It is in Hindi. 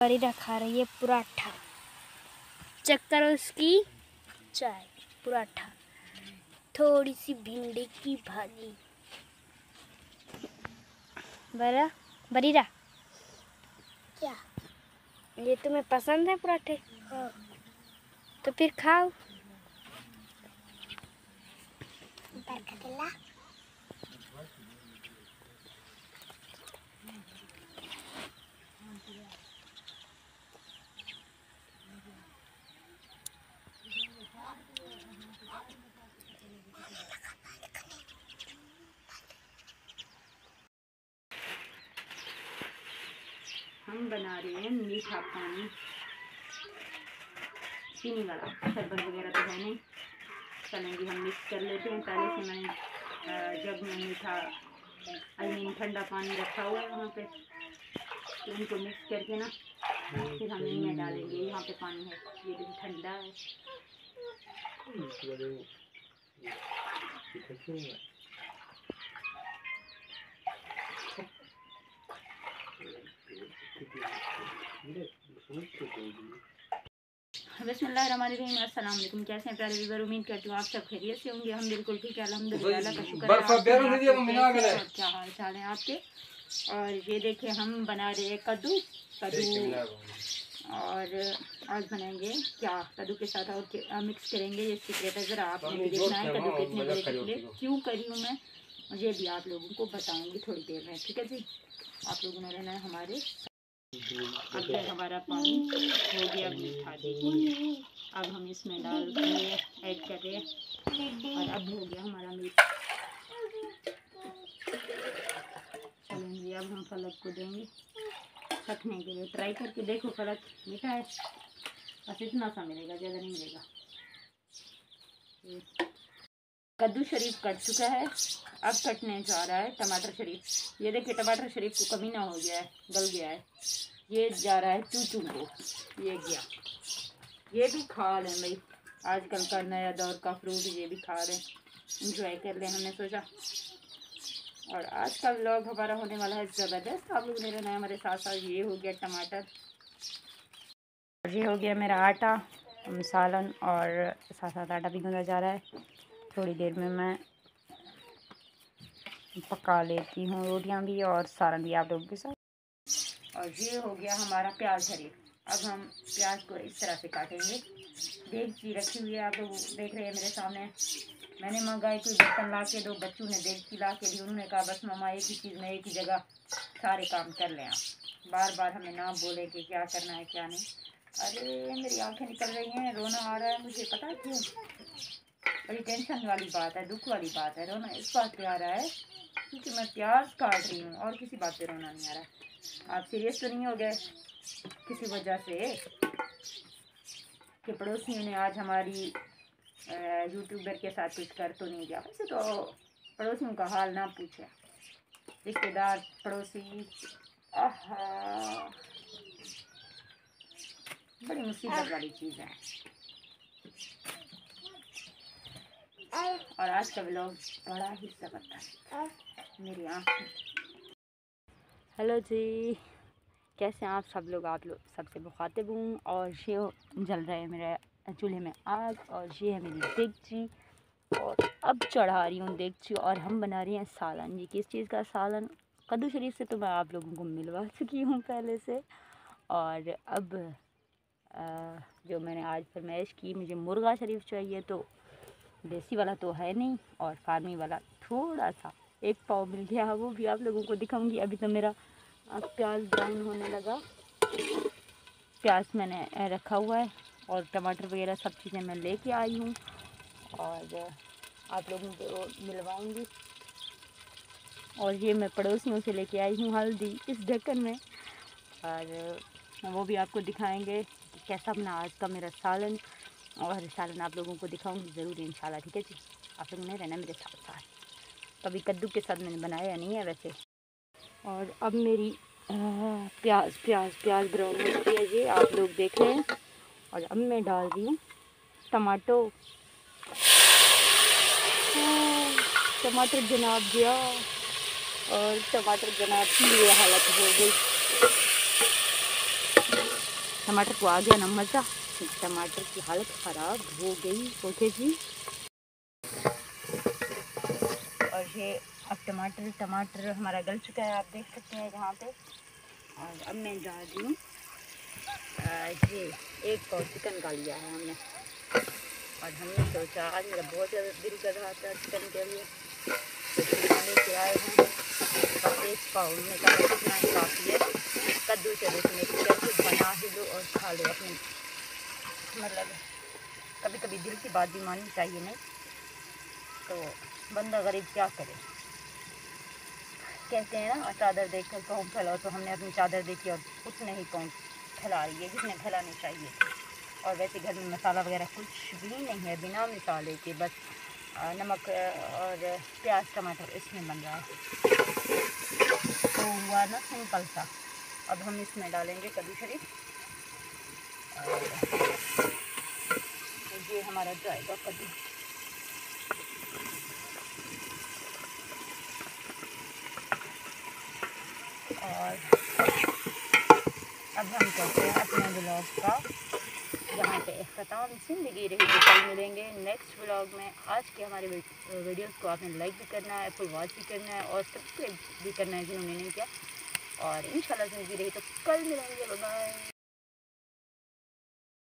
फरीदा खा रही है पराठा, चेक करो उसकी चाय, पराठा, थोड़ी सी भिंडी की भाजी। बरीरा क्या ये तुम्हें पसंद है पराठे? हाँ। तो फिर खाओ। हम बना रहे हैं मीठा पानी, चीनी वाला, शरबत वगैरह तो है नहीं। चलेंगे हम मिक्स कर लेते हैं। पहले से मैंने जग में मीठा ठंडा पानी रखा हुआ है वहाँ पे, तो इनको मिक्स करके ना फिर हम इनमें डालेंगे। यहाँ पे पानी है, ये भी ठंडा है। बिस्मिल्लाहिर्रहमानिर्रहीम, अस्सलाम वालेकुम। कैसे हैं प्यारे व्यूअर? उम्मीद करती हूँ आप सब खैरियत से होंगे। हम बिल्कुल ठीक है, अल्हम्दुलिल्लाह, अल्लाह का शुक्र है। क्या हाल चाल है आपके? और ये देखिए हम बना रहे हैं कद्दू और आज बनाएंगे क्या कद्दू के साथ और मिक्स करेंगे। ये सीक्रेट है, ज़रा आपने भी देखना है कद्दू के इतने बड़े टुकड़े क्यों करी हूँ मैं, ये भी आप लोगों को बताऊँगी थोड़ी देर में, ठीक है जी? आप लोगों ने रहना है हमारे। अब तक हमारा पानी हो गया मीठा जी, अब हम इसमें डाल रहे ऐड कर रहे हैं और अब हो गया हमारा मीठा। चलेंगे अब हम फलक को देंगे चखने के लिए। ट्राई करके देखो, फलक मीठा है, बस इतना सा मिलेगा, ज़्यादा नहीं मिलेगा। कद्दू शरीफ कट चुका है, अब कटने जा रहा है टमाटर शरीफ। ये देखिए टमाटर शरीफ को कमी ना हो गया है, गल गया है। ये जा रहा है चूचू को, ये गया। ये भी खा लें भाई, आजकल का नया दौर का फ्रूट, ये भी खा रहे हैं, इंजॉय कर लें हमने सोचा। और आज का व्लॉग हमारा होने वाला है ज़बरदस्त, आप लोग मेरे नए हमारे साथ साथ। ये हो गया टमाटर और ये हो गया मेरा आटा, सालन, और साथ साथ आटा भी गूंदा जा रहा है। थोड़ी देर में मैं पका लेती हूँ रोटियाँ भी और सालन भी आप लोगों के साथ। और ये हो गया हमारा प्याज शरीफ। अब हम प्याज को इस तरह से काटेंगे। देगची रखी हुई है, आप लोग देख रहे हैं मेरे सामने। मैंने मंगाई कोई बर्तन ला के, दो बच्चों ने देगची ला के दी। उन्होंने कहा बस मम्मा एक ही चीज़ में एक ही जगह सारे काम कर लें आप, बार बार हमें ना बोले कि क्या करना है क्या नहीं। अरे मेरी आंखें निकल रही हैं, रोना आ रहा है मुझे, पता है क्यों? बड़ी टेंशन वाली बात है, दुख वाली बात है। रोना इस बात पे आ रहा है क्योंकि मैं प्याज काट रही हूँ, और किसी बात पे रोना नहीं आ रहा है। आप सीरियस तो नहीं हो गए किसी वजह से कि पड़ोसियों ने आज हमारी यूट्यूबर के साथ कुछ कर तो नहीं गया? वैसे तो पड़ोसियों का हाल ना पूछे, रिश्तेदार पड़ोसी, बड़ी मुसीबत वाली चीज़ है। और आज का व्लॉग बड़ा ही ज़बरदस्त, मेरी आँखें। हेलो जी, कैसे हैं आप सब लोग? आप लोग सबसे मुखातिब हूँ। और ये जल रहे हैं मेरे चूल्हे में आग, और ये है मेरी देगची, और अब चढ़ा रही हूँ देगची, और हम बना रही हैं सालन जी। किस चीज़ का सालन? कद्दू शरीफ से तो मैं आप लोगों को मिलवा चुकी हूँ पहले से। और अब जो मैंने आज फरमाइश की, मुझे मुर्गा शरीफ चाहिए, तो देसी वाला तो है नहीं, और फार्मी वाला थोड़ा सा एक पाव मिल गया, वो भी आप लोगों को दिखाऊंगी। अभी तो मेरा प्याज ब्राउन होने लगा, प्याज मैंने रखा हुआ है, और टमाटर वगैरह सब चीज़ें मैं लेके आई हूँ, और आप लोगों को मिलवाऊंगी। और ये मैं पड़ोसियों से लेके आई हूँ हल्दी इस ढक्कन में, और वो भी आपको दिखाएंगे कि कैसा बना आज का मेरा सालन। और सालन आप लोगों को दिखाऊंगी ज़रूर इंशाल्लाह, ठीक है जी? आप लोग ने रहना मेरे साथ साथ। कभी कद्दू के साथ मैंने बनाया नहीं है वैसे। और अब मेरी प्याज ब्राउन हो चुकी है, ये आप लोग देख रहे हैं। और अब मैं डाल रही हूँ टमाटो, टमाटर जनाब गया, और टमाटर जनाब की ये हालत हो गई। टमाटर को आ गया ना मज़ा, टमाटर की हालत ख़राब हो गई। ओके जी, और ये अब टमाटर हमारा गल चुका है, आप देख सकते हैं यहाँ पे। और अब मैं जा रही हूँ, ये एक पाव चिकन का लिया है हमने, और हमने सोचा आज मेरा बहुत ज़्यादा दिल कर रहा था चिकन के लिए, तो चिकन लेके आए हैं। और एक पाव में कहा कितना ही काफ़ी है। कद्दू चले इसमें कैसे बना ही लो और खा लो अपने, मतलब कभी कभी दिल की बात भी माननी चाहिए, नहीं तो बंदा गरीब क्या करे। कहते हैं ना चादर देख कर कौन फैलाओ, तो हमने अपनी चादर देखी और उतने ही कौन फैला रही है जितने फैलानी चाहिए। और वैसे घर में मसाला वगैरह कुछ भी नहीं है, बिना मसाले के बस नमक और प्याज टमाटर इसमें बन रहा है। तो हुआ ना सिंपल सा। अब हम इसमें डालेंगे कद्दू शरीफ, ये हमारा जाएगा कद्दू। और अब हम करते हैं अपने ब्लॉग का यहाँ पे इख्तिताम। ज़िंदगी रही तो कल मिलेंगे नेक्स्ट ब्लॉग में। आज के हमारे वीडियोस को आपने लाइक भी करना है, फुल वॉच भी करना है और सब्सक्राइब भी करना है जिन्होंने नहीं किया। और इंशाल्लाह ज़िंदगी रही तो कल मिलेंगे। Bye bye.